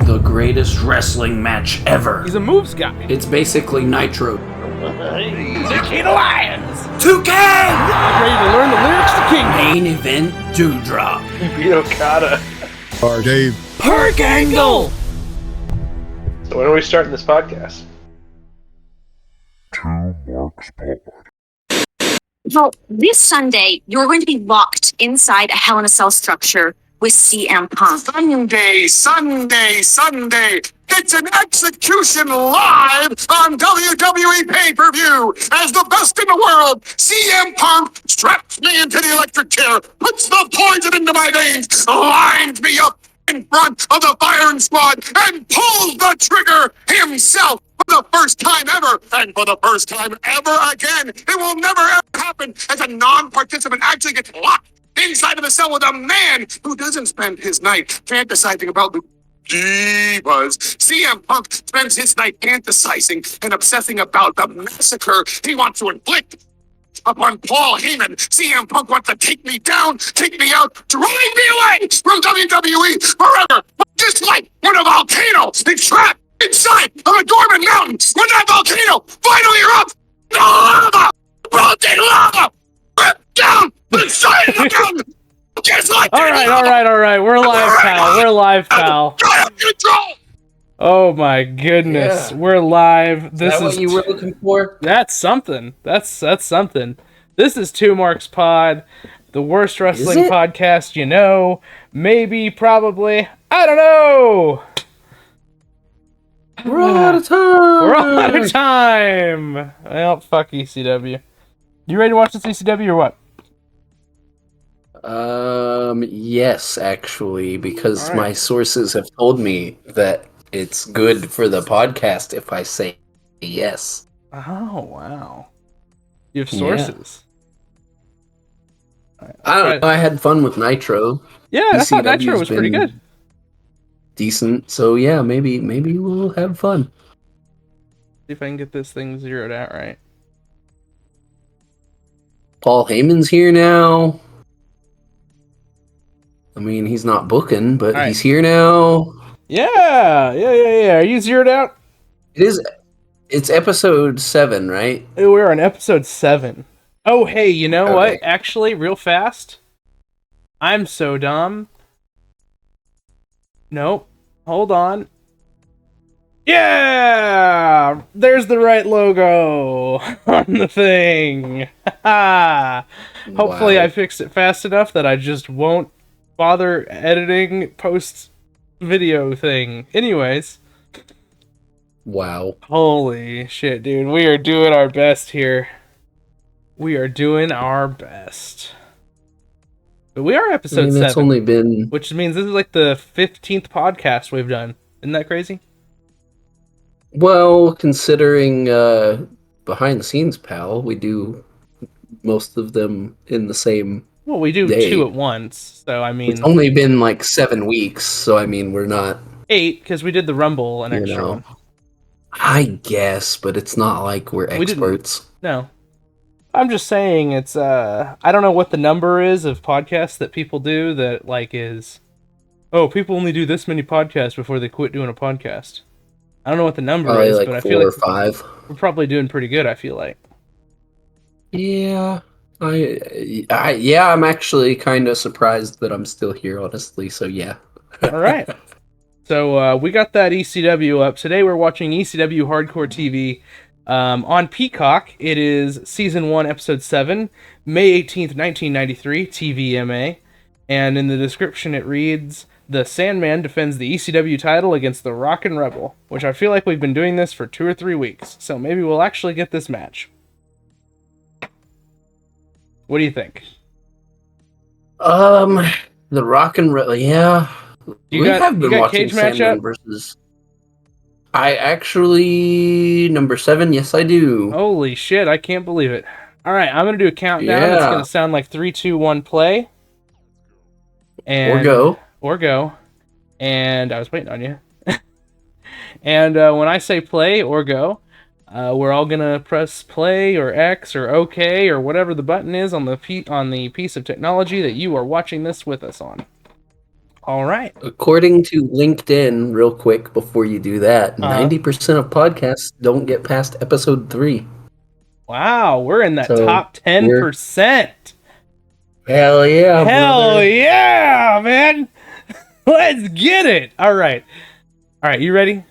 the greatest wrestling match ever. He's a moves guy. It's basically Nitro. The King of Lions. 2K! Ready to learn the lyrics to King. Main event Dewdrop. Beat Okada. Or Dave. Perk Angle! So when are we starting this podcast? Two Marks Pod. Well, this Sunday, you're going to be locked inside a Hell in a Cell structure with CM Punk. Sunday! It's an execution live on WWE pay-per-view. As the best in the world, CM Punk straps me into the electric chair, puts the poison into my veins, lines me up in front of the firing squad, and pulls the trigger himself. For the first time ever, and for the first time ever again, it will never ever happen as a non-participant actually gets locked inside of a cell with a man who doesn't spend his night fantasizing about the divas. CM Punk spends his night fantasizing and obsessing about the massacre he wants to inflict upon Paul Heyman. CM Punk wants to take me down, take me out, drive me away from WWE forever. Just like when a volcano is trapped inside of a dormant mountain, when that volcano finally erupts, the lava, melted lava, ripped down the side of the mountain, just like All right. We're live, pal. Oh my goodness, Yeah. we're live. This Is that what you were looking for? That's something. That's something. This is Two Marks Pod, the worst wrestling podcast you know. Maybe, probably, I don't know. We're out of time! Well, fuck ECW. You ready to watch this ECW or what? Yes, actually, because All right. my sources have told me that it's good for the podcast if I say yes. Oh, wow. You have Yeah. sources. I don't know, I had fun with Nitro. Yeah, I thought Nitro ECW's was pretty been good. Decent, so yeah, maybe we'll have fun. See if I can get this thing zeroed out right. Paul Heyman's here now. I mean, he's not booking, but All right. he's here now. Yeah. Are you zeroed out? It's episode 7, right? We're on episode 7. Oh, hey, you know what? Okay. Actually, real fast. I'm so dumb. Nope. Hold on. Yeah! There's the right logo on the thing. Hopefully Wow. I fixed it fast enough that I just won't bother editing post-video thing. Anyways. Wow. Holy shit, dude. We are doing our best here. We are doing our best. But we are episode I mean, 7. that's only been... Which means this is like the 15th podcast we've done. Isn't that crazy? Well, considering behind the scenes, pal, we do most of them in the same... Well, we do day. 2 at once. So, I mean... It's only been like 7 weeks, so I mean, we're not... 8, because we did the Rumble an extra one. I guess, but it's not like we're We didn't- experts. No. I'm just saying it's, I don't know what the number is of podcasts that people do that, like, is... Oh, people only do this many podcasts before they quit doing a podcast. I don't know what the number Probably is, like but I 4 feel or like 5. we're probably doing pretty good, I feel like. Yeah, I'm actually kind of surprised that I'm still here, honestly. So yeah. All right. So we got that ECW up. Today we're watching ECW Hardcore TV on Peacock. It is Season 1, Episode 7, May 18th, 1993, TVMA. And in the description it reads, the Sandman defends the ECW title against the Rockin Rebel, which I feel like we've been doing this for 2 or 3 weeks. So maybe we'll actually get this match. What do you think? The Rockin Rebel, yeah. You got cage match Sandman up? versus. I actually number 7. Yes, I do. Holy shit! I can't believe it. All right, I'm gonna do a countdown. It's Yeah. gonna sound like 3, 2, 1, play. And, Or go. Or go. And I was waiting on you. And when I say play or go, we're all gonna press play or X or OK or whatever the button is on the piece of technology that you are watching this with us on. All right. According to LinkedIn, real quick before you do that, Uh-huh. 90% of podcasts don't get past episode 3. Wow, we're in that So, top 10%. Hell yeah, Hell brother. yeah, man. Let's get it. All right, you ready?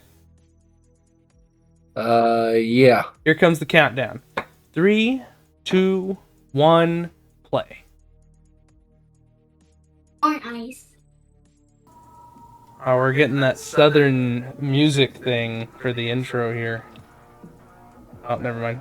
Yeah. Here comes the countdown. 3, 2, 1, play. Or ice. Oh, we're getting that southern music thing for the intro here. Oh, never mind.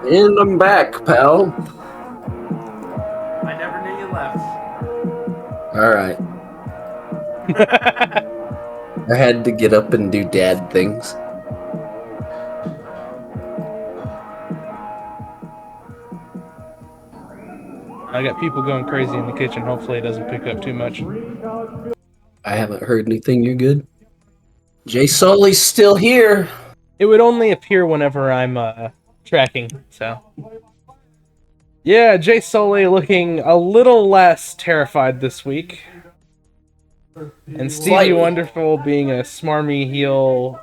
And I'm back, pal. I never knew you left. Alright. I had to get up and do dad things. I got people going crazy in the kitchen. Hopefully it doesn't pick up too much. I haven't heard anything. You're good? Jay Sully's still here. It would only appear whenever I'm tracking, so. Yeah, Jay Sully looking a little less terrified this week. And Stevie Slightly. Wonderful being a smarmy heel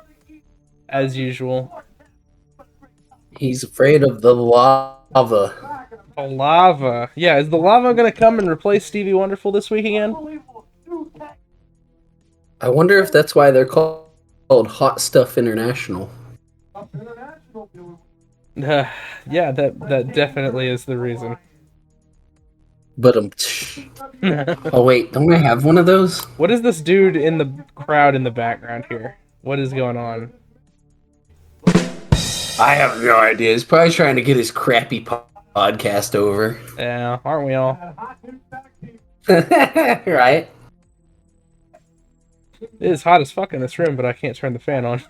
as usual. He's afraid of the lava. The lava. Yeah, is the lava gonna come and replace Stevie Wonderful this week again? I wonder if that's why they're called Hot Stuff International. Yeah, that definitely is the reason. But oh wait, don't I have one of those? What is this dude in the crowd in the background here? What is going on? I have no idea. He's probably trying to get his crappy podcast over. Yeah, aren't we all? Right? It is hot as fuck in this room, but I can't turn the fan on.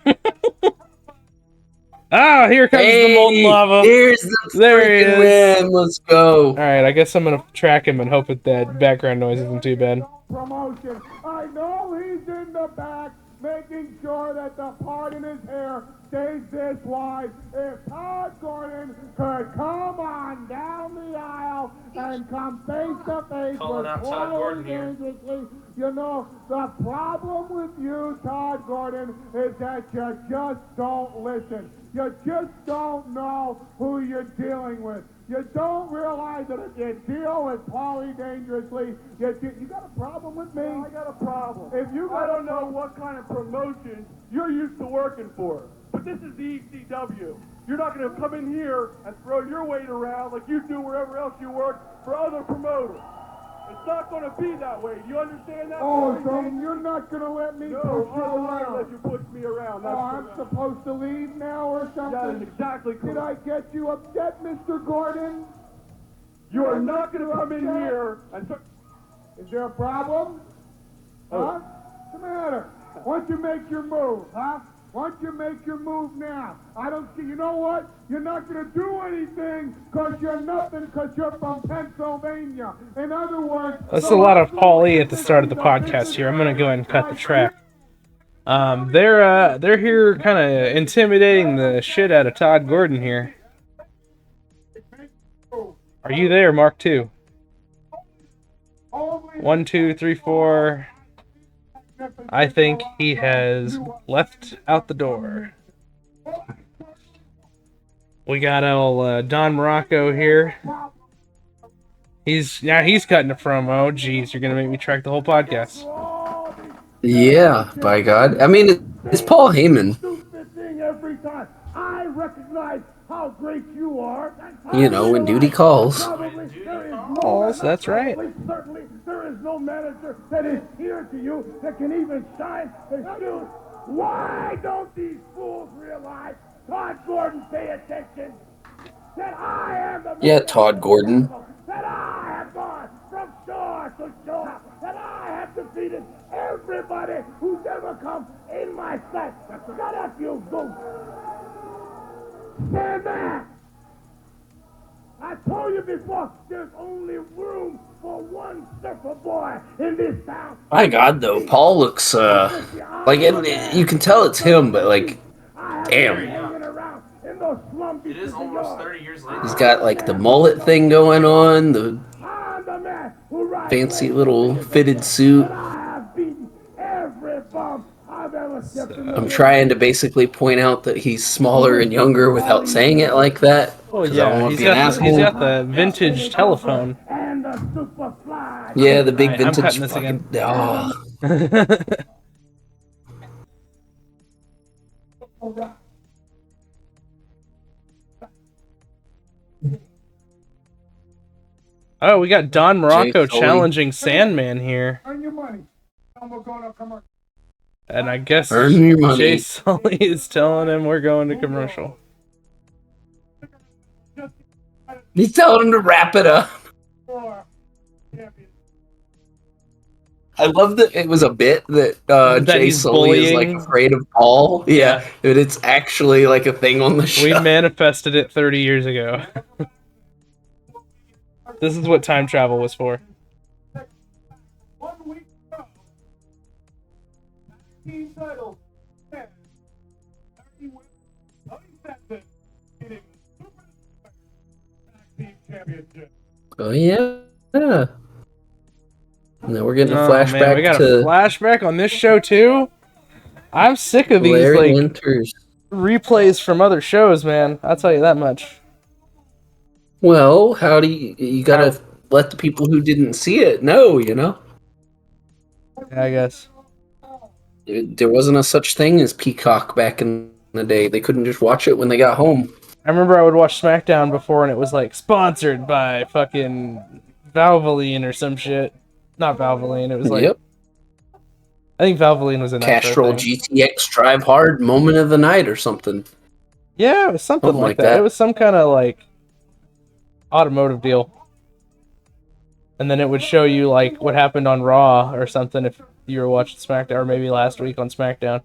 Ah, here comes the molten lava. Here's the There he freaking is. win. Let's go. Alright, I guess I'm gonna track him and hope that background noise isn't too bad. Promotion. I know he's in the back, making sure that the part in his hair stays this wide. If Todd Gordon could come on down the aisle and come face to face Calling with out Todd Gordon here. dangerously, you know, the problem with you, Todd Gordon, is that you just don't listen. You just don't know who you're dealing with. You don't realize that if you deal with Paulie dangerously, you got a problem with me? I got a problem. If you I don't know what kind of promotion you're used to working for, but this is the ECW. You're not going to come in here and throw your weight around like you do wherever else you work for other promoters. It's not going to be that way. Do you understand that? Oh, so you're not going to let me push you around? Let you push me around. That's I'm supposed to leave now or something? That is exactly correct. Did I get you upset, Mr. Gordon? You are not going to come in here and... Is there a problem? Huh? What's the matter? Why don't you make your move, huh? Why don't you make your move now? I don't see, you know what? You're not going to do anything because you're nothing because you're from Pennsylvania. In other words... That's a lot of Paul E at the start of the podcast here. I'm gonna go ahead and cut the track. They're here kind of intimidating the shit out of Todd Gordon here. Are you there, Mark II? 1, 2, 3, 4. I think he has left out the door. We got old Don Morocco here. He's cutting a promo. Jeez, you're gonna make me track the whole podcast. Yeah, by God. I mean, it's Paul Heyman. Every time I recognize how great you are. You know, when duty calls. Calls, that's right. Certainly, there is no manager that is here to you that can even shine his shoes. Why don't these fools realize, Todd Gordon, pay attention, that I am the Yeah, Todd Gordon. that I have gone from shore to shore, that I have defeated everybody who's ever come in my sight. Shut up, you goof! Sandman! That's told you before, there's only room for one surfer boy in this town. My God, though, Paul looks like you can tell it's him, but like, damn, It is almost 30 years later. he's got like the mullet thing going on, the fancy little fitted suit. I'm trying to basically point out that he's smaller and younger without saying it like that. Oh 'Cause I don't yeah, want he's to be an got asshole. the vintage telephone. Yeah, the big Alright, I'm vintage cutting this fucking. again. Oh. Oh, we got Don Morocco Sully. challenging Sandman here. Earn your money. And we're going to commercial. And I guess Earn your money. Jay Sully is telling him we're going to commercial. He's telling him to wrap it up. I love that it was a bit that That Jay he's Sully is like bullying. afraid of Paul. Yeah, but it's actually like a thing on the show. We manifested it 30 years ago. This is what time travel was for. 1 week ago, 19 titles, 10, 30 wins, 37, getting the Super Tag Team Championship. Oh yeah. And then we're getting a Oh flashback man, we got to a flashback on this show too. I'm sick of these Larry like Winters. replays from other shows, man. I'll tell you that much. Well, how do you gotta let the people who didn't see it know, you know? Yeah, I guess. There wasn't a such thing as Peacock back in the day. They couldn't just watch it when they got home. I remember I would watch SmackDown before and it was like sponsored by fucking Valvoline or some shit. Not Valvoline, it was like Yep. I think Valvoline was a Nitro Castrol thing. GTX Drive Hard Moment of the Night or something. Yeah, it was something like that. It was some kind of like automotive deal. And then it would show you like what happened on Raw or something if you were watching SmackDown, or maybe last week on SmackDown.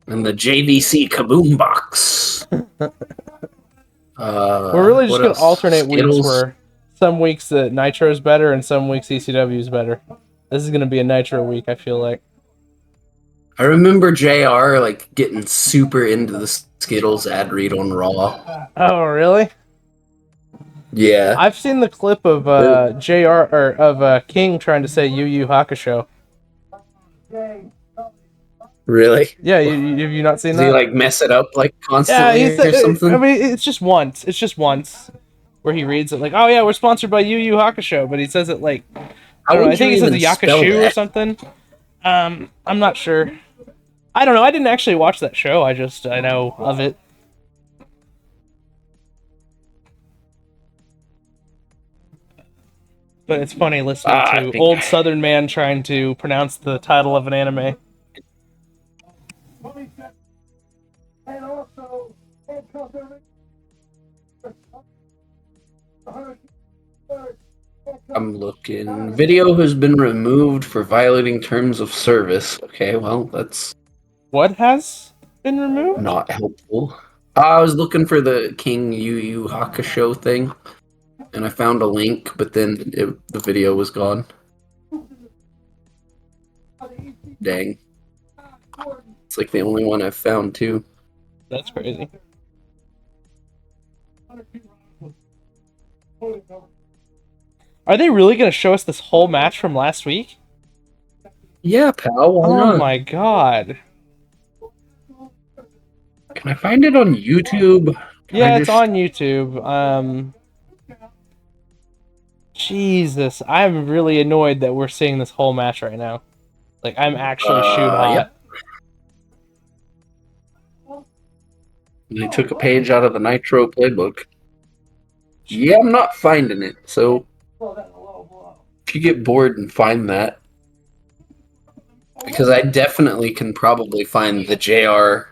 And the JVC Kaboom Box. We're really just what gonna else? alternate Skittles. weeks where some weeks the Nitro's better and some weeks ECW is better. This is gonna be a Nitro week, I feel like. I remember JR like getting super into the Skittles ad read on Raw. Oh, really? Yeah. I've seen the clip of JR or of King trying to say Yu Yu Hakusho. Really? Yeah, have you not seen Does that? he like mess it up like Yeah, constantly or something? I mean, it's just once. It's just once where he reads it like, "Oh yeah, we're sponsored by Yu Yu Hakusho," but he says it like I don't know. I think he says a Yakashu or something. I'm not sure. I don't know. I didn't actually watch that show. I know of it. But it's funny listening to old Southern man trying to pronounce the title of an anime. And also, I'm looking. Video has been removed for violating terms of service. Okay, well, that's What has been removed? not helpful. I was looking for the King Yu Yu Hakusho thing, and I found a link, but then the video was gone. Dang. It's like the only one I've found, too. That's crazy. Are they really going to show us this whole match from last week? Yeah, pal, why Oh not? my god. Can I find it on YouTube? Yeah, it's on YouTube. Jesus, I'm really annoyed that we're seeing this whole match right now. Like, I'm actually shoot hot. Yep. They took a page out of the Nitro playbook. Yeah, I'm not finding it, so if you get bored and find that, because I definitely can probably find the JR.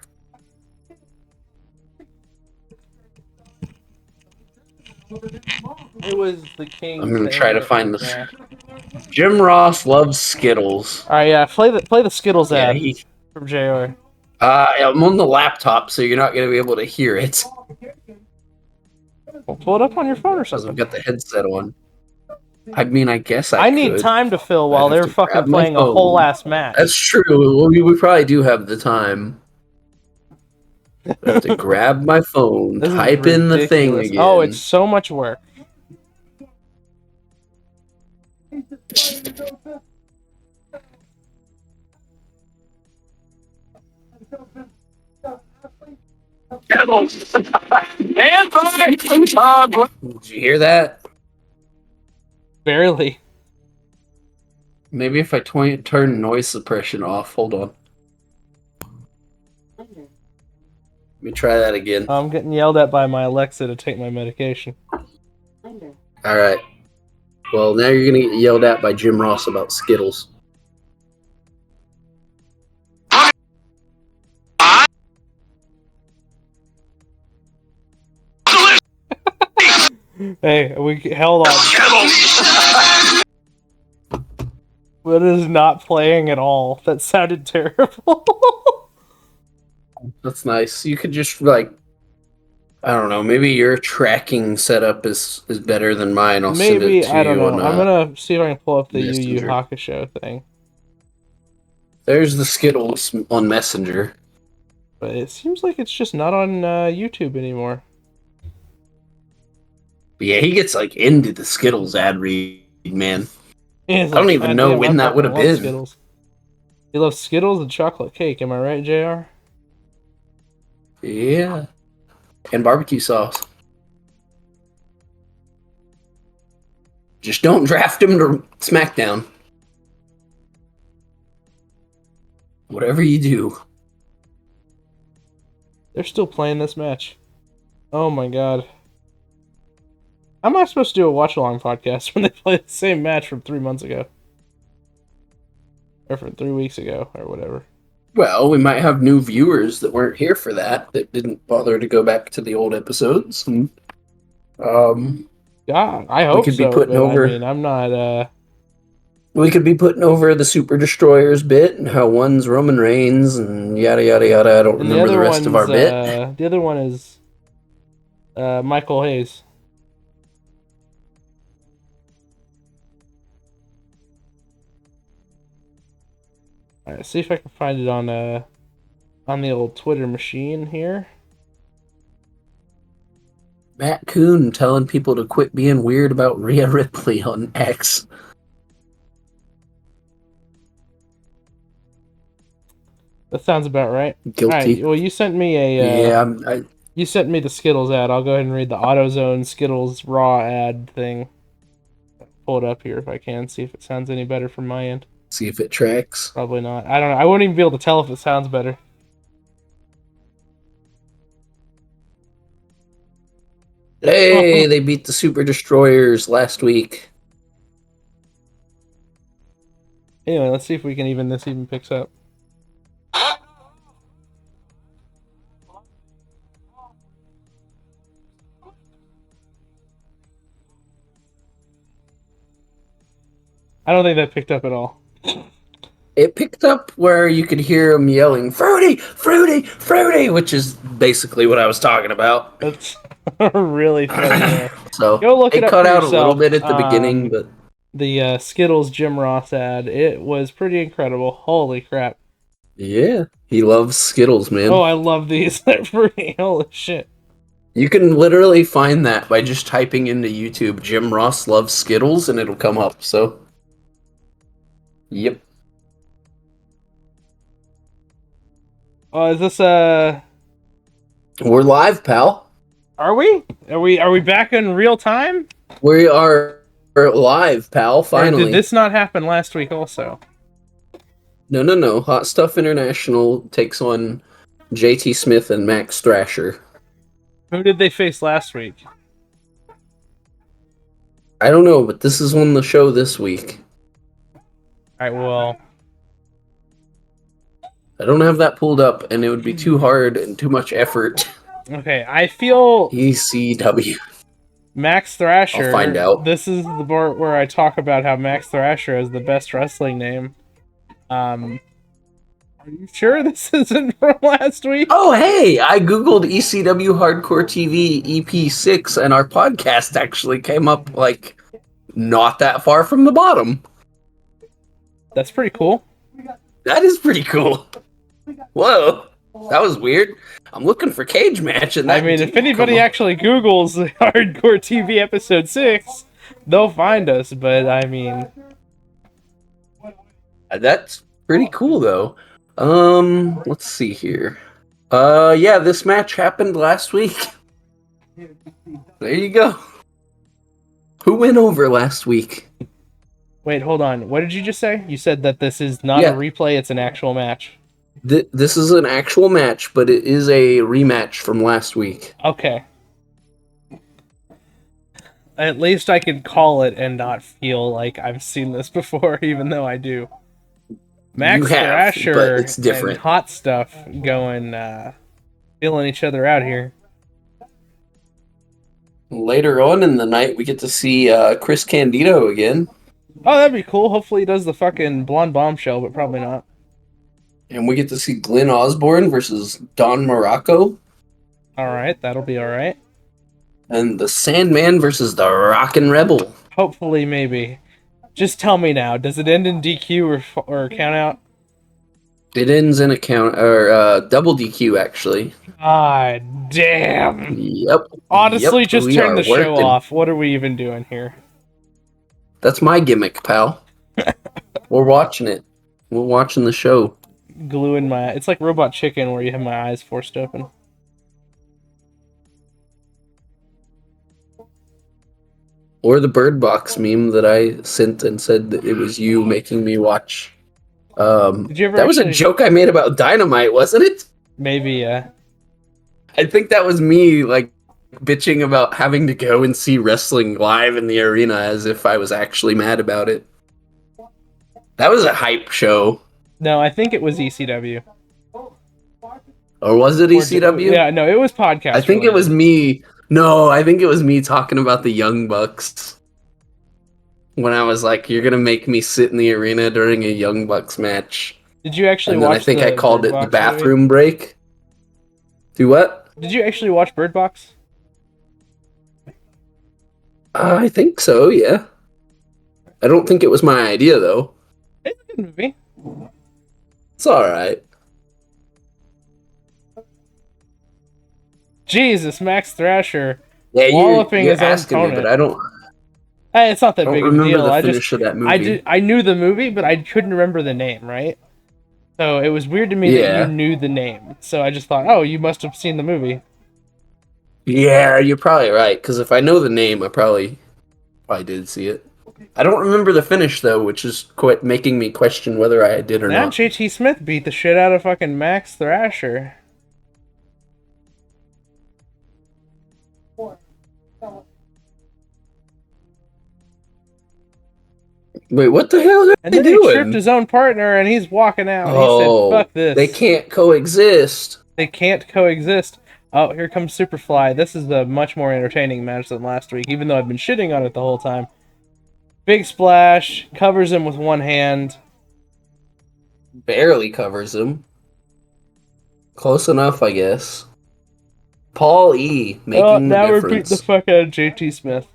It was the King. I'm gonna try to find this. Jim Ross loves Skittles. Alright, yeah, play the Skittles Yeah, ad from JR. I'm on the laptop, so you're not going to be able to hear it Well, pull it up on your phone or because I've something. got the headset on. I mean, I guess I need could. time to fill I'd while have they're to fucking grab my playing a whole phone. ass match. That's true. Well, we probably do have the time. I have to grab my phone, This is type in the thing ridiculous. again. Oh, it's so much work. Did you hear that? Barely. Maybe if I turn noise suppression off. Hold on. Let me try that again. I'm getting yelled at by my Alexa to take my medication. All right. Well, now you're gonna get yelled at by Jim Ross about Skittles. Hey, we held on. That is not playing at all. That sounded terrible. That's nice. You could just like, I don't know. Maybe your tracking setup is better than mine. I'll send it Maybe, to I don't you know. on. I'm gonna see if I can pull up the Yu Yu Messenger. Hakusho thing. There's the Skittles on Messenger. But it seems like it's just not on YouTube anymore. But yeah, he gets like into the Skittles ad read, man. He's I don't like, even "God know damn, I when that would fucking have love been. Skittles. He loves Skittles and chocolate cake. Am I right, JR? Yeah. And barbecue sauce. Just don't draft him to SmackDown. Whatever you do. They're still playing this match. Oh my god. How am I supposed to do a watch-along podcast when they play the same match from 3 months ago? Or from 3 weeks ago, or whatever. Well, we might have new viewers that weren't here for that didn't bother to go back to the old episodes. And, Yeah, I hope could be so, putting but over- I mean, I'm not, we could be putting over the Super Destroyers bit and how one's Roman Reigns and yada yada yada. I don't and the remember other the rest of our one's, bit. the other one is, Michael Hayes. Alright, see if I can find it on the old Twitter machine here. Matt Coon telling people to quit being weird about Rhea Ripley on X. That sounds about right. Guilty. Alright, well, you sent me a, Yeah, you sent me the Skittles ad. I'll go ahead and read the AutoZone Skittles Raw ad thing. Pull it up here if I can, see if it sounds any better from my end. see if it tracks. Probably not. I don't know. I won't even be able to tell if it sounds better. Hey, they beat the Super Destroyers last week. Anyway, let's see if we can this even picks up. I don't think that picked up at all. It picked up where you could hear him yelling, "Fruity, fruity, fruity," which is basically what I was talking about. That's really funny. So Go look it up cut for out a little yourself. bit at the beginning, but The Skittles Jim Ross ad, it was pretty incredible. Holy crap. yeah, he loves Skittles, man. Oh, I love these. They're pretty. Holy shit. You can literally find that by just typing into YouTube Jim Ross loves Skittles and it'll come up. So, yep. Oh, is this We're live, pal. Are we? Are we back in real time? We are live, pal. Finally. Or did this not happen last week also? No. Hot Stuff International takes on JT Smith and Max Thrasher. Who did they face last week? I don't know, but this is on the show this week. Alright, well. I don't have that pulled up, and it would be too hard and too much effort. Okay, I feel ECW. Max Thrasher. I'll find out. This is the part where I talk about how Max Thrasher is the best wrestling name. Are you sure this isn't from last week? Oh, hey, I Googled ECW Hardcore TV EP6 and our podcast actually came up like not that far from the bottom. That's pretty cool. That is pretty cool. Whoa, that was weird. I'm looking for Cage Match and that I mean, if didn't anybody come up. actually Googles Hardcore TV episode 6, they'll find us, but I mean... That's pretty cool though. Let's see here. Yeah, this match happened last week. There you go. Who went over last week? Wait, hold on. What did you just say? You said that this is not Yeah. a replay, it's an actual match. This is an actual match, but it is a rematch from last week. Okay. At least I can call it and not feel like I've seen this before, even though I do. Max You have, Thrasher but it's different. and Hot Stuff going, feeling each other out here. Later on in the night, we get to see Chris Candido again, Oh, that'd be cool. Hopefully he does the fucking blonde bombshell, but probably not. and we get to see Glenn Osborne versus Don Morocco, Alright, that'll be alright. and the Sandman versus the Rockin Rebel. Hopefully, maybe. Just tell me now, does it end in DQ or count out? It ends in a count or double DQ actually. Ah, damn. Yep. Honestly, Yep, just we turn are the show working. off. What are we even doing here? That's my gimmick, pal. We're watching it. We're watching the show. Gluing my... It's like Robot Chicken where you have my eyes forced open. Or the Bird Box meme that I sent and said that it was you making me watch. Did you ever That was a actually- joke I made about Dynamite, wasn't it? Maybe, I think that was me, like, bitching about having to go and see wrestling live in the arena as if I was actually mad about it. That was a hype show. No, I think it was ECW. Or was it ECW? Yeah, no, it was podcast. I think it was me. No, I think it was me talking about the Young Bucks. When I was like, you're going to make me sit in the arena during a Young Bucks match. Did you actually And then watch I think the I called Bird it the Box bathroom break. Do what? movie? Did you actually watch Bird Box? I think so, yeah. I don't think it was my idea, though. It's a good movie. It's alright. Jesus, Max Thrasher. Yeah, Walloping you're his own asking me, opponent. but I don't Hey, it's not that big of a remember deal. the I finish just of that movie. I knew the movie, but I couldn't remember the name, right? So it was weird to me that Yeah. you knew the name. So I just thought, oh, you must have seen the movie. Yeah, you're probably right, because if I know the name, I probably did see it. I don't remember the finish, though, which is quite making me question whether I did or Now not. JT Smith beat the shit out of fucking Max Thrasher. Wait, what the hell are And they then he doing? tripped his own partner and he's walking out. And Oh, he said, fuck this. they can't coexist. They can't coexist. Oh, here comes Superfly. This is a much more entertaining match than last week, even though I've been shitting on it the whole time. Big splash, covers him with one hand. Barely covers him. Close enough, I guess. Paul E. making Oh, the now we're beating difference. the fuck out of JT Smith.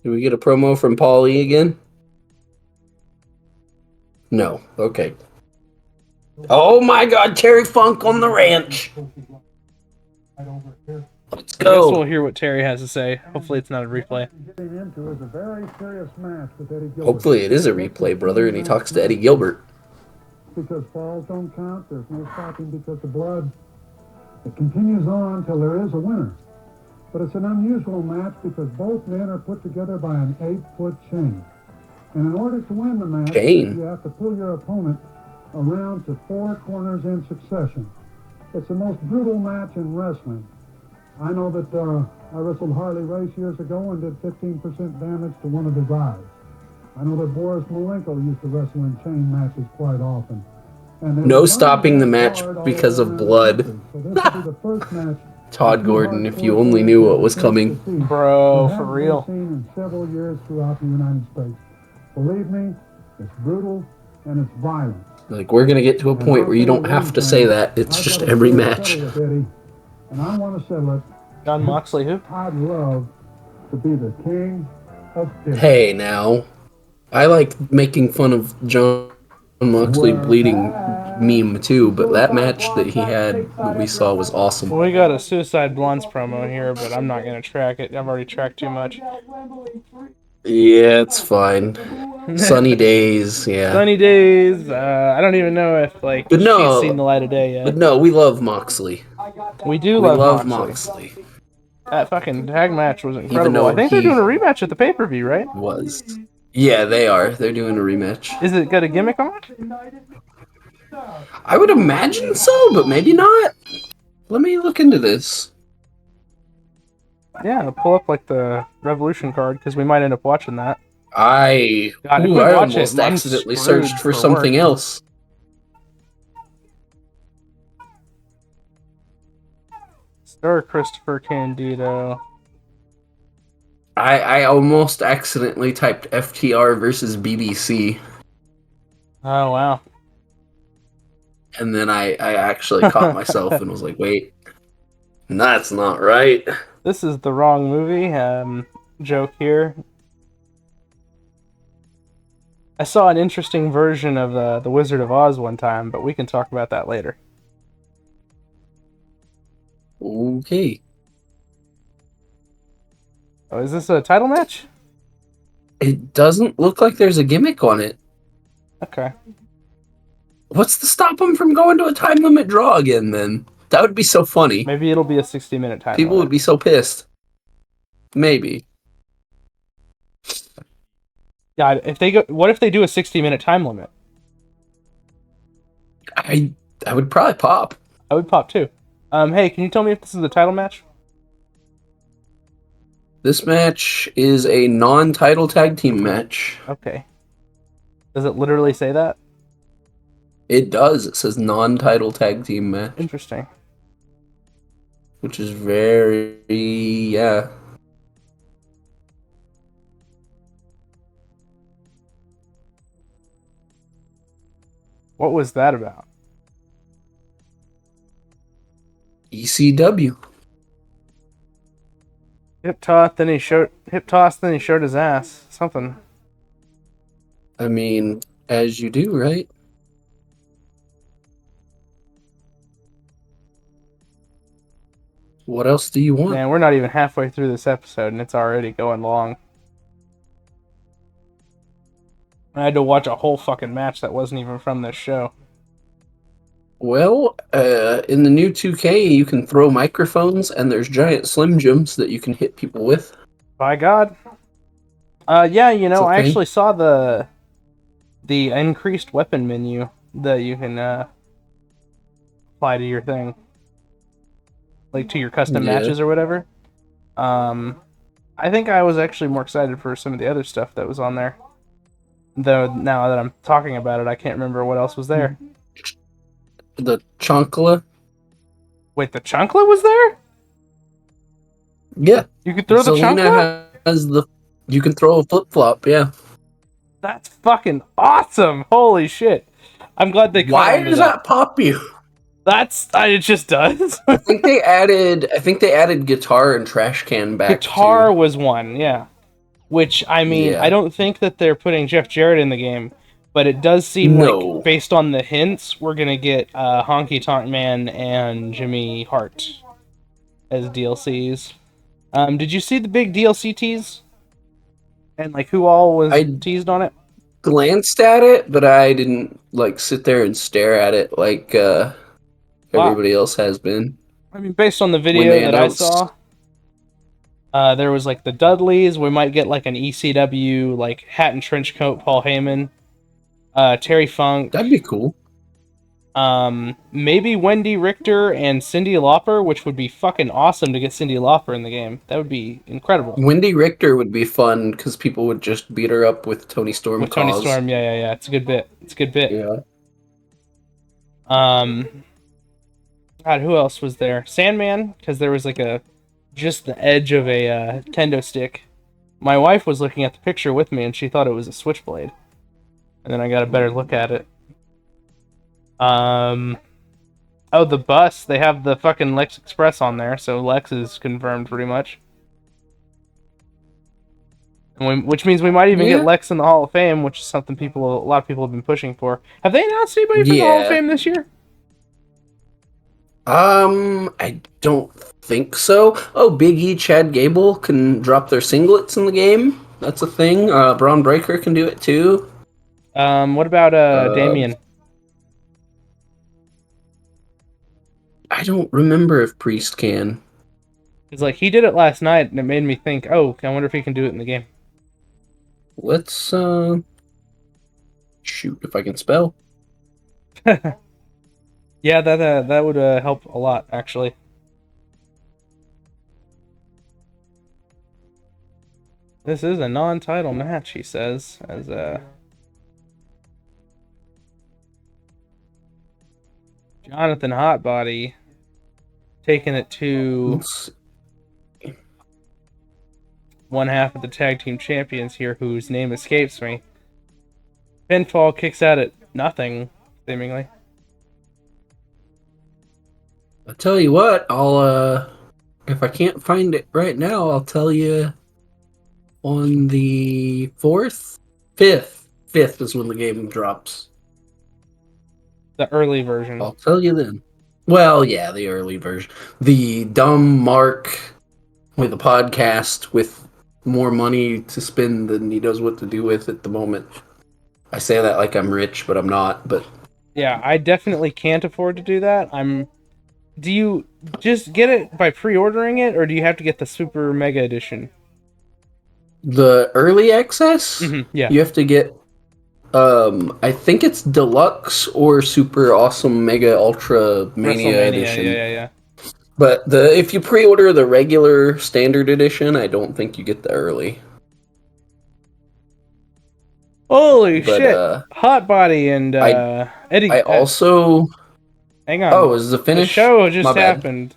Do we get a promo from Paul E. again? No. Okay. Oh my god, Terry Funk on the ranch. Let's I guess we'll go. hear what Terry has to say. Hopefully it's not a replay. Getting into is a very serious match with Eddie Gilbert. Hopefully it is a replay, brother, and he talks to Eddie Gilbert. Because falls don't count, there's no stopping because of blood. It continues on till there is a winner. But it's an unusual match because both men are put together by an 8-foot chain. And in order to win the match, Chain? you have to pull your opponent around to 4 corners in succession. It's the most brutal match in wrestling. I know that I wrestled Harley Race years ago and did 15% damage to one of his eyes. I know that Boris Malenko used to wrestle in chain matches quite often. And No stopping the match because of blood. So this will be the first match Todd Gordon, if you only knew what was coming. Bro, for Been real. seen in several years throughout the United States. Believe me, it's brutal and it's violent. Like, we're going to get to a point where you don't have to say that. It's I've just got a every deal match. settled with Eddie, and I want to settle it. John Moxley, who? I'd love to be the king of pity. Hey, now. I like making fun of John Moxley bleeding meme too, but that match that he had that we saw was awesome. Well, we got a Suicide Blondes promo here, but I'm not going to track it. I've already tracked too much. Yeah, it's fine. Sunny days, yeah. Sunny days. I don't even know if like But no, she's seen the light of day yet. But no, we love Moxley. We do We love love Moxley. Moxley. That fucking tag match was Even incredible. though I think they're he doing a rematch at the pay-per-view, right? was. Yeah, they are. They're doing a rematch. Is it got a gimmick on it? I would imagine so, but maybe not. Let me look into this. Yeah, pull up like the Revolution card because we might end up watching that. I God, if we I watch almost it, I'm accidentally screwed searched for for something work. else. Sir Christopher Candido. I almost accidentally typed FTR versus BBC, Oh wow. and then I actually caught myself and was like, wait, that's not right. This is the wrong movie. Joke here. I saw an interesting version of the Wizard of Oz one time, but we can talk about that later. Okay. Oh, is this a title match? It doesn't look like there's a gimmick on it. Okay. What's to stop them from going to a time limit draw again, then? That would be so funny. Maybe it'll be a 60-minute time People limit. would be so pissed. Maybe. God, what if they do a 60-minute time limit? I would probably pop. I would pop too. Hey, can you tell me if this is a title match? This match is a non-title tag team match. Okay. Does it literally say that? It does. It says non-title tag team match. Interesting. Which is very, yeah. What was that about? ECW. Hip toss, then he showed his ass. Something. I mean, as you do, right? What else do you want? Man, we're not even halfway through this episode and it's already going long. I had to watch a whole fucking match that wasn't even from this show. Well, in the new 2K, you can throw microphones, and there's giant Slim Jims that you can hit people with. By God. Yeah, you know, I okay. actually saw the increased weapon menu that you can apply to your thing. Like to your custom matches or whatever. I think I was actually more excited for some of the other stuff that was on there. Though now that I'm talking about it, I can't remember what else was there. The Chonkla? Wait, the Chunkla was there? Yeah. You could throw the Chunkla? Has the... You can throw a flip-flop, yeah. That's fucking awesome! Holy shit. I'm glad they Why does that pop you? It just does. I think they added guitar and trash can back. Guitar too. was one, yeah. Which, I mean, Yeah. I don't think that they're putting Jeff Jarrett in the game, but it does seem like, based on the hints, we're gonna get Honky Tonk Man and Jimmy Hart as DLCs. Did you see the big DLC tease? And, like, who all was teased on it? Glanced at it, but I didn't, like, sit there and stare at it like everybody else has been. I mean, based on the video that I saw, there was, like, the Dudleys. We might get, like, an ECW, like, hat and trench coat Paul Heyman. Terry Funk. That'd be cool. Maybe Wendy Richter and Cyndi Lauper, which would be fucking awesome to get Cyndi Lauper in the game. That would be incredible. Wendy Richter would be fun because people would just beat her up with Tony Storm. With Tony Storm, yeah. It's a good bit. Yeah. God, who else was there? Sandman, because there was like just the edge of a kendo stick. My wife was looking at the picture with me, and she thought it was a switchblade. And then I got a better look at it. Oh, the bus. They have the fucking Lex Express on there, so Lex is confirmed pretty much. Which means we might even get Lex in the Hall of Fame, which is something a lot of people have been pushing for. Have they announced anybody for the Hall of Fame this year? I don't think so. Oh, Big E, Chad Gable can drop their singlets in the game. That's a thing. Braun Breaker can do it too. What about Damien? I don't remember if Priest can. It's like he did it last night, and it made me think, oh, I wonder if he can do it in the game. Let's shoot if I can spell. Yeah, that would help a lot, actually. This is a non-title match, he says, as Jonathan Hotbody taking it to one half of the tag team champions here, whose name escapes me. Pinfall kicks out at nothing, seemingly. I'll tell you what, I'll if I can't find it right now, I'll tell you on the 4th? 5th. 5th is when the game drops. The early version. I'll tell you then. Well, yeah, the early version. The dumb Mark with a podcast with more money to spend than he knows what to do with at the moment. I say that like I'm rich, but I'm not. But yeah, I definitely can't afford to do that. Do you just get it by pre-ordering it, or do you have to get the Super Mega Edition? The early access? Mm-hmm, yeah. You have to get, I think it's Deluxe or Super Awesome Mega Ultra Mania Edition. Yeah. But if you pre-order the regular standard edition, I don't think you get the early. Holy shit! Hotbody and Eddie. I also. Hang on. Oh, is the finish? The show just happened.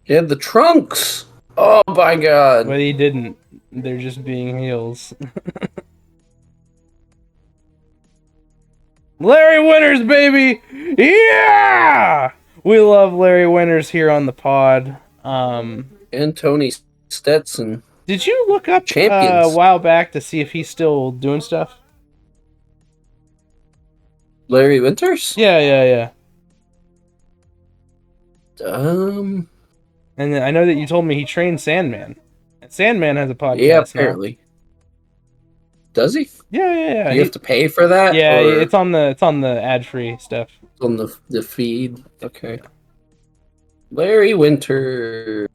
He had the trunks. Oh my god! But he didn't. They're just being heels. Larry Winters, baby! Yeah! We love Larry Winters here on the pod. And Tony Stetson. Did you look up a while back to see if he's still doing stuff? Larry Winters? Yeah. And then I know that you told me he trained Sandman. And Sandman has a podcast. Yeah, apparently. Now. Does he? Yeah. Do you have to pay for that? Yeah, it's on the ad-free stuff. On the feed. Okay. Larry Winters.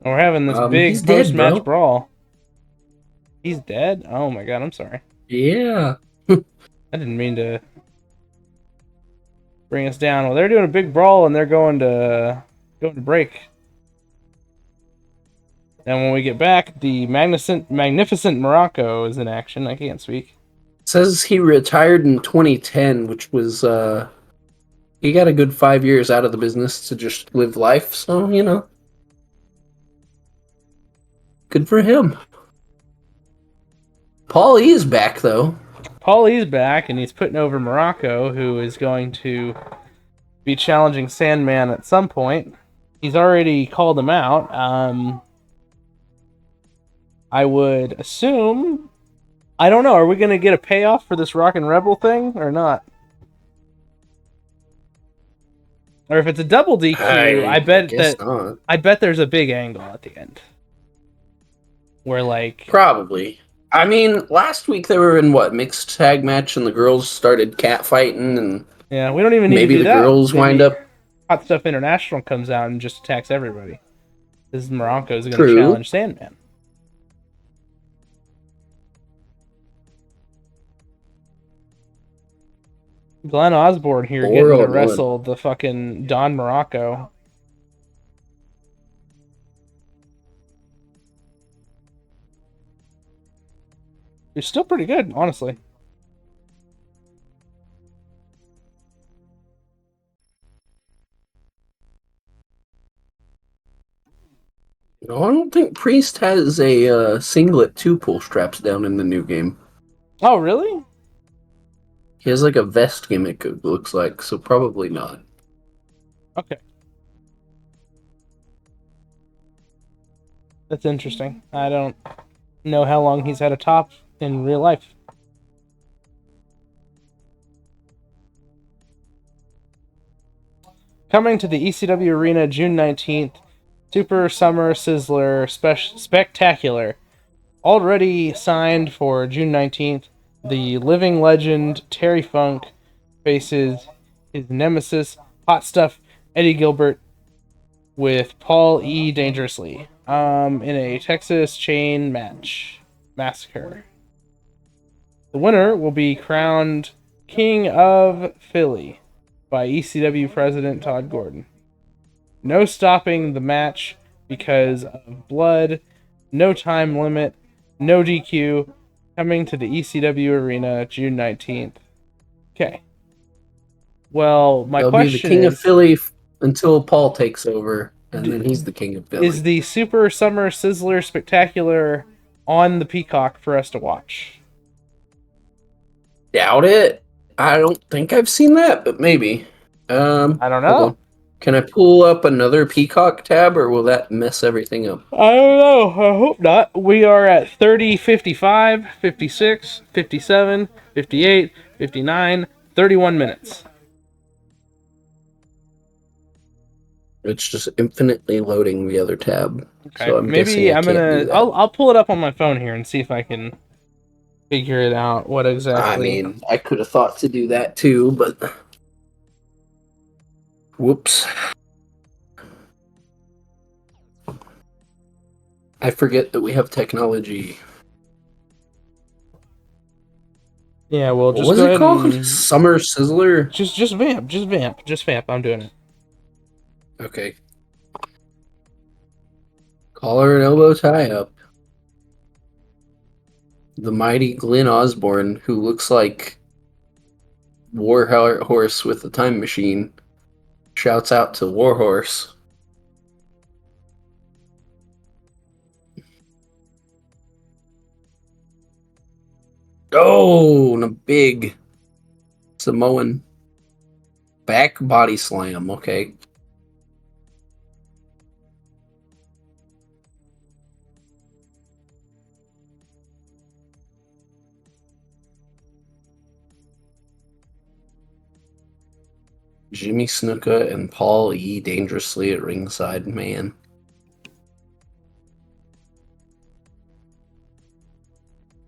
We're having this big post-match brawl. He's dead? Oh my god, I'm sorry. Yeah. I didn't mean to bring us down. Well, they're doing a big brawl and they're going to break. And when we get back, the magnificent Morocco is in action. I can't speak. It says he retired in 2010, which was he got a good 5 years out of the business to just live life. So good for him. Paul E's back though. Paul E's back, and he's putting over Morocco, who is going to be challenging Sandman at some point. He's already called him out. I would assume... I don't know, are we going to get a payoff for this Rockin Rebel thing, or not? Or if it's a double DQ, I bet there's a big angle at the end. Where, like... Probably. I mean, last week they were in mixed tag match, and the girls started catfighting, and yeah, we don't even need maybe to do that. The girls wind up. Hot Stuff International comes out and just attacks everybody. This is Morocco's going to challenge Sandman. Glenn Osborne here getting to wrestle the fucking Don Morocco. He's still pretty good, honestly. No, I don't think Priest has a singlet 2 pull straps down in the new game. Oh, really? He has like a vest gimmick, it looks like, so probably not. Okay. That's interesting. I don't know how long he's had a top in real life. Coming to the ECW Arena June 19th, Super Summer Sizzler Spectacular. Already signed for June 19th, the living legend Terry Funk faces his nemesis, Hot Stuff Eddie Gilbert, with Paul E. Dangerously in a Texas chain massacre. The winner will be crowned King of Philly by ECW President Todd Gordon. No stopping the match because of blood, no time limit, no DQ, coming to the ECW Arena June 19th. Okay. Well, my He'll be the question king of is, Philly until Paul takes over, and then he's the king of Philly. is the Super Summer Sizzler Spectacular on the Peacock for us to watch? Doubt it. I don't think I've seen that, but maybe. I don't Hold know. on. Can I pull up another Peacock tab, or will that mess everything up? I don't know. I hope not. We are at 30, 55, 56, 57, 58, 59, 31 minutes. It's just infinitely loading the other tab. Okay, So I'm guessing maybe I I'm can't gonna. do that. I'll pull it up on my phone here and see if I can figure it out. What exactly? I mean, I could have thought to do that too, but whoops. I forget that we have technology. Yeah, well, What just was go it ahead called? and Summer Sizzler? just vamp. I'm doing it. Okay. Collar and elbow tie up. The mighty Glenn Osborne, who looks like Warhorse with the time machine, shouts out to Warhorse. Oh, and a big Samoan back body slam. Okay. Jimmy Snuka and Paul E. dangerously at ringside. Man.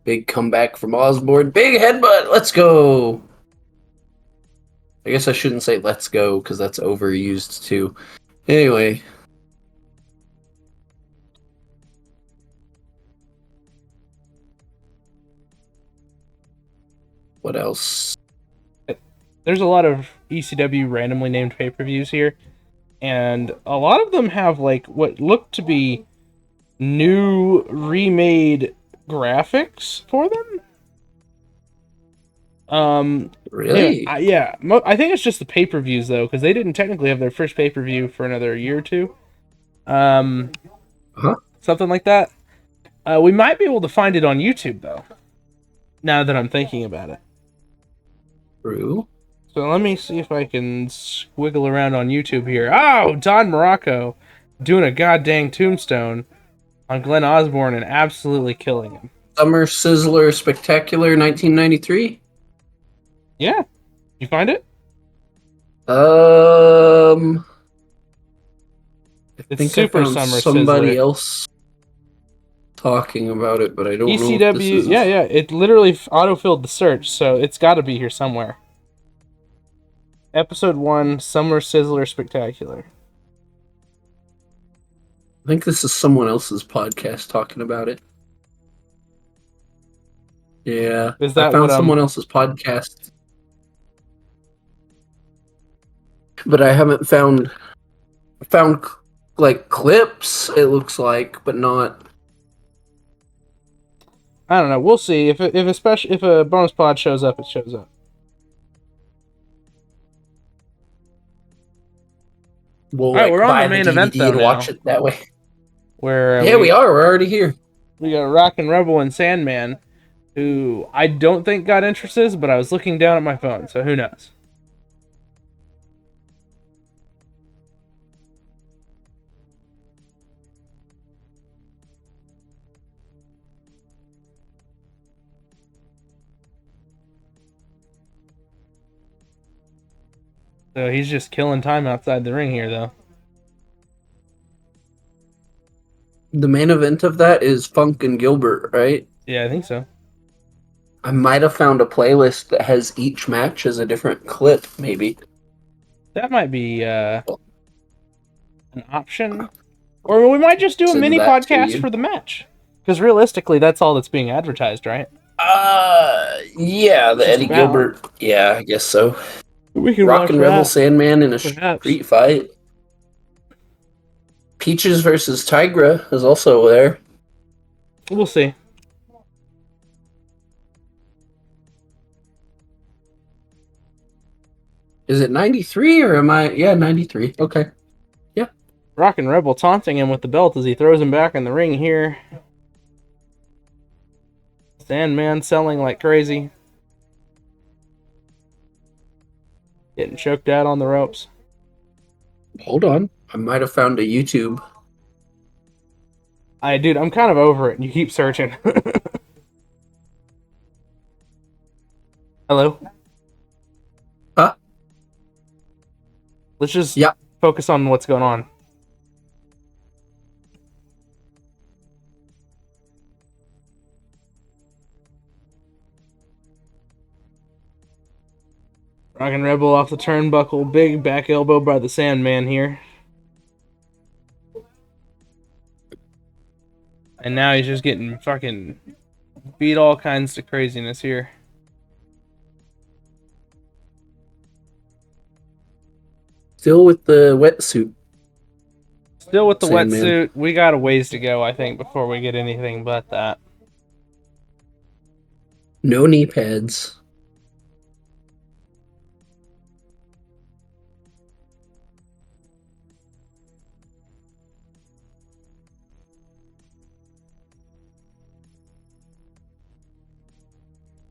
Big comeback from Osborne. Big headbutt. Let's go. I guess I shouldn't say let's go because that's overused too. Anyway. What else? There's a lot of ECW randomly named pay-per-views here, and a lot of them have like what look to be new remade graphics for them. Really? I think it's just the pay-per-views though, because they didn't technically have their first pay-per-view for another year or two. Something like that. We might be able to find it on YouTube though. Now that I'm thinking about it. True. So let me see if I can squiggle around on YouTube here. Oh, Don Morocco doing a goddamn tombstone on Glenn Osborne and absolutely killing him. Summer Sizzler Spectacular 1993? Yeah. You find it? I It's think Super I found Summer somebody Sizzler. else talking about it, but I don't know if this ECW, is... yeah, it literally autofilled the search, so it's got to be here somewhere. Episode 1, Summer Sizzler Spectacular. I think this is someone else's podcast talking about it. Yeah, Is I that found what someone else's podcast, but I haven't found like clips. It looks like, but not. I don't know. We'll see if a bonus pod shows up, it shows up. We'll All right, we're on buy the main DVD event though and now. watch it that way. where Yeah, we are. We're already here. We got Rockin Rebel and Sandman, who I don't think got entrances, but I was looking down at my phone, so who knows? So he's just killing time outside the ring here, though. The main event of that is Funk and Gilbert, right? Yeah, I think so. I might have found a playlist that has each match as a different clip, maybe. That might be an option. Or we might just do a Send mini that to podcast you. for the match. Because realistically, that's all that's being advertised, right? Yeah, the Just Eddie about. Gilbert. Yeah, I guess so. We can watch Rockin' Rebel that. Sandman in a Perhaps. street fight. Peaches versus Tigra is also there. We'll see. Is it 93 or am I? Yeah, 93. Okay. Yeah. Rockin' Rebel taunting him with the belt as he throws him back in the ring here. Sandman selling like crazy. Getting choked out on the ropes. Hold on. I might have found a YouTube. Dude, I'm kind of over it. You keep searching. Hello? Huh? Let's just Yeah. focus on what's going on. Rockin' Rebel off the turnbuckle. Big back elbow by the Sandman here. And now he's just getting fucking beat all kinds of craziness here. Still with the wetsuit. Still with the Sandman. wetsuit. We got a ways to go, I think, before we get anything but that. No knee pads.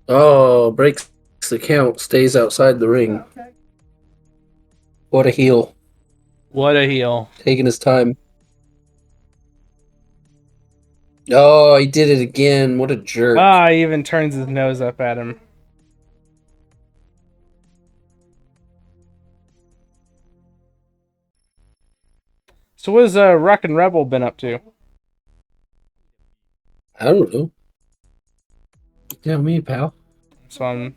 Oh, breaks the count. Stays outside the ring. What a heel. What a heel. Taking his time. Oh, he did it again. What a jerk. Ah, he even turns his nose up at him. So what has Rockin' Rebel been up to? I don't know. Tell me, pal. So I'm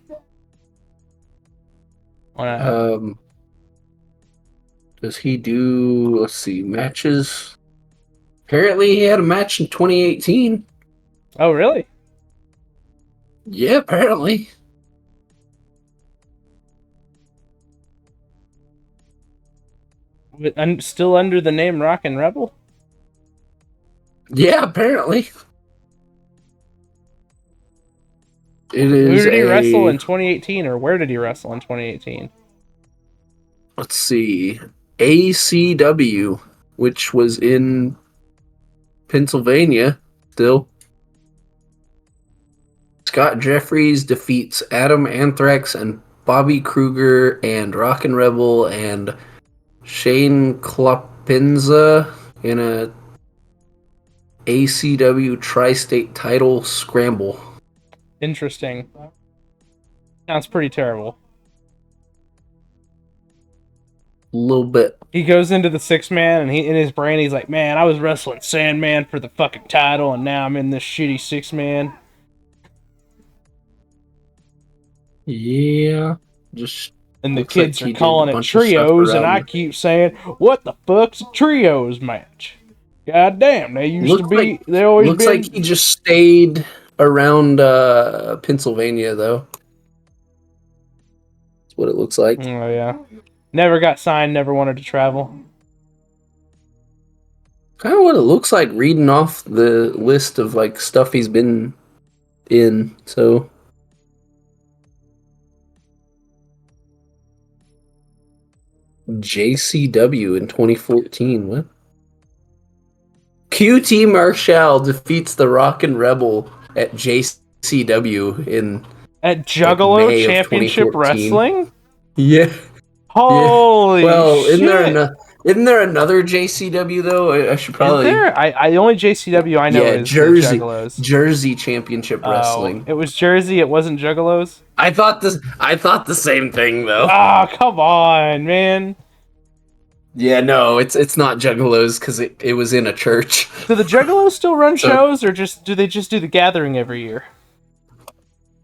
on Does he do, let's see, matches? Apparently he had a match in 2018. Oh, really? Yeah, apparently. Still under the name Rockin' Rebel? Yeah, apparently. It Who is did he wrestle in 2018, or where did he wrestle in 2018? let's see, ACW, which was in Pennsylvania still. Scott Jeffries defeats Adam Anthrax and Bobby Kruger and Rockin' Rebel and Shane Klopinza in a ACW Tri-State title scramble. Interesting. Sounds pretty terrible. A little bit. He goes into the 6-man, and in his brain, he's like, man, I was wrestling Sandman for the fucking title, and now I'm in this shitty 6-man. Yeah. Just And the looks like kids he are did a calling it bunch of stuff trios, and around I the- keep saying, what the fuck's a trios match? God damn, they used to be, they always looks been... like he just stayed around Pennsylvania, though. That's what it looks like. Oh, yeah. Never got signed, never wanted to travel. Kind of what it looks like reading off the list of like stuff he's been in. So JCW in 2014. What? QT Marshall defeats the Rockin Rebel at JCW in At like Juggalo May of Championship 2014. Wrestling? Yeah, yeah. Holy Well, shit! isn't there another JCW though? I should Is probably. there? I the only JCW I know Yeah, is the Juggalos. Jersey Championship Oh, Wrestling. it was Jersey. It wasn't Juggalos. I thought the same thing though. Ah, come on, man. Yeah, no, it's not Juggalos because it was in a church. Do the Juggalos still run So shows, or do they just do the gathering every year?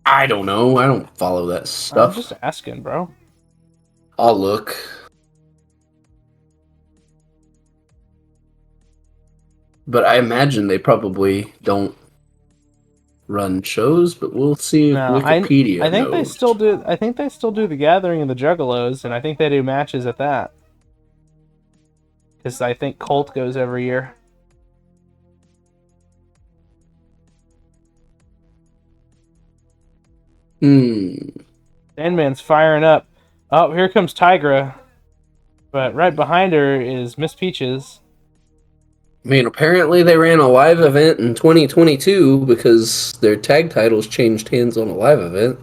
I don't know. I don't follow that I'm stuff. just asking, bro. I'll look. But I imagine they probably don't run shows, but we'll see if No, Wikipedia I think they knows. still do. I think they still do the gathering of the Juggalos, and I think they do matches at that. Because I think Colt goes every year. Sandman's firing up. Oh, here comes Tigra. But right behind her is Miss Peaches. I mean, apparently they ran a live event in 2022 because their tag titles changed hands on a live event.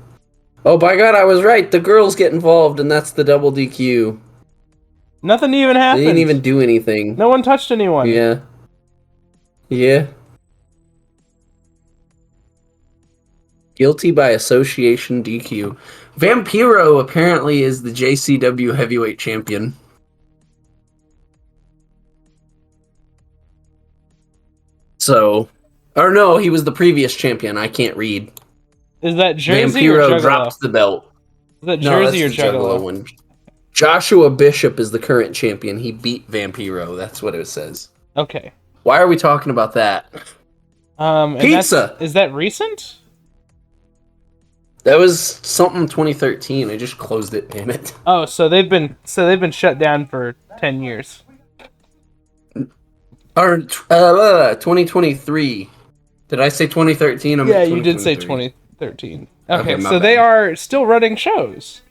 Oh, by God, I was right. The girls get involved, and that's the double DQ. Nothing even happened. They didn't even do anything. No one touched anyone. Yeah. Yeah. Guilty by association DQ. Vampiro apparently is the JCW heavyweight champion. So, or no, he was the previous champion. I can't read. Is that Jersey or Vampiro Juggalo? drops the belt. Is that No, Jersey or that's the Juggalo Juggalo? one. Joshua Bishop is the current champion. He beat Vampiro. That's what it says. Okay. Why are we talking about that? And Pizza! Is that recent? That was something 2013. I just closed it, damn it. Oh, so they've been shut down for 10 years. Or 2023. Did I say 2013? Yeah, you did say 2013. Okay, Okay, my so they bad. are still running shows.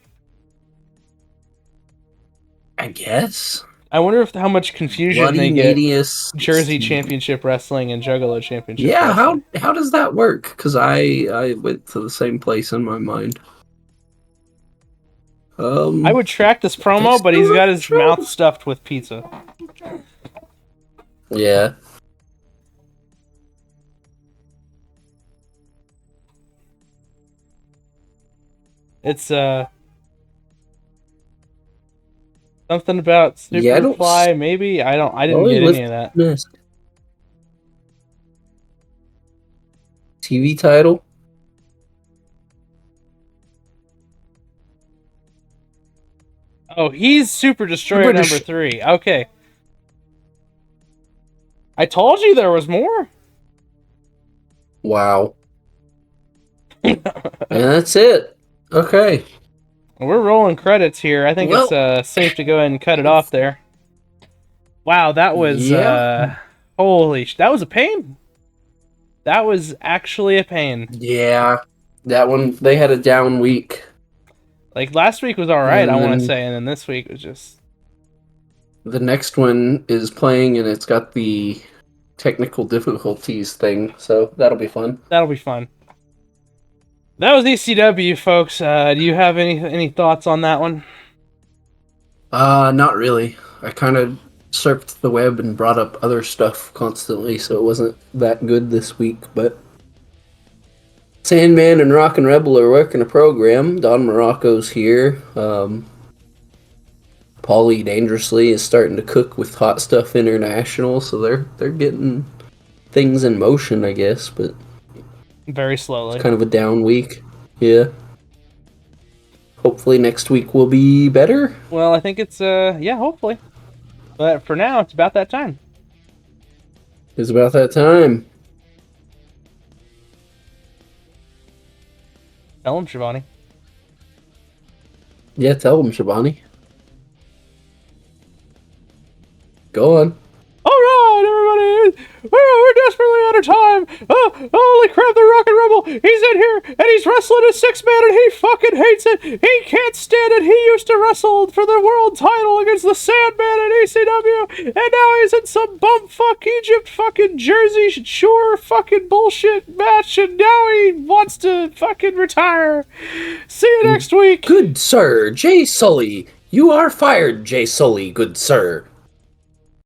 I guess. I wonder how much confusion Bloody they get. Media Jersey 16. Championship Wrestling and Juggalo Championship Yeah, Wrestling. how does that work? Because I went to the same place in my mind. I would track this promo, but he's got his mouth stuffed with pizza. Yeah. It's something about Superfly, maybe? I didn't get any of that. Mask. TV title? Oh, he's Super Destroyer number 3. Okay. I told you there was more. Wow. And that's it. Okay. We're rolling credits here. I think it's safe to go ahead and cut it off there. Wow, that was holy that was a pain. That was actually a pain. Yeah. That one, they had a down week. Like last week was alright, I want to say, and then this week was just... The next one is playing and it's got the technical difficulties thing, so that'll be fun. That'll be fun. That was ECW, folks. Do you have any thoughts on that one? Not really. I kind of surfed the web and brought up other stuff constantly, so it wasn't that good this week, but Sandman and Rockin Rebel are working a program. Don Morocco's here. Paulie Dangerously is starting to cook with Hot Stuff International, so they're getting things in motion, I guess, but very slowly. It's kind of a down week. Yeah. Hopefully next week will be better. Well, I think it's yeah, hopefully. But for now, it's about that time. It's about that time. Tell him, Shivani. Yeah, tell him, Shivani. Go on. All right, everybody. money. We're desperately out of time. Holy crap, the Rockin Rebel. He's in here, and he's wrestling a 6-man, and he fucking hates it. He can't stand it. He used to wrestle for the world title against the Sandman in ECW, and now he's in some bumfuck Egypt fucking Jersey Shore fucking bullshit match, and now he wants to fucking retire. See you next week. Good sir, Jay Sully. You are fired, Jay Sully, good sir.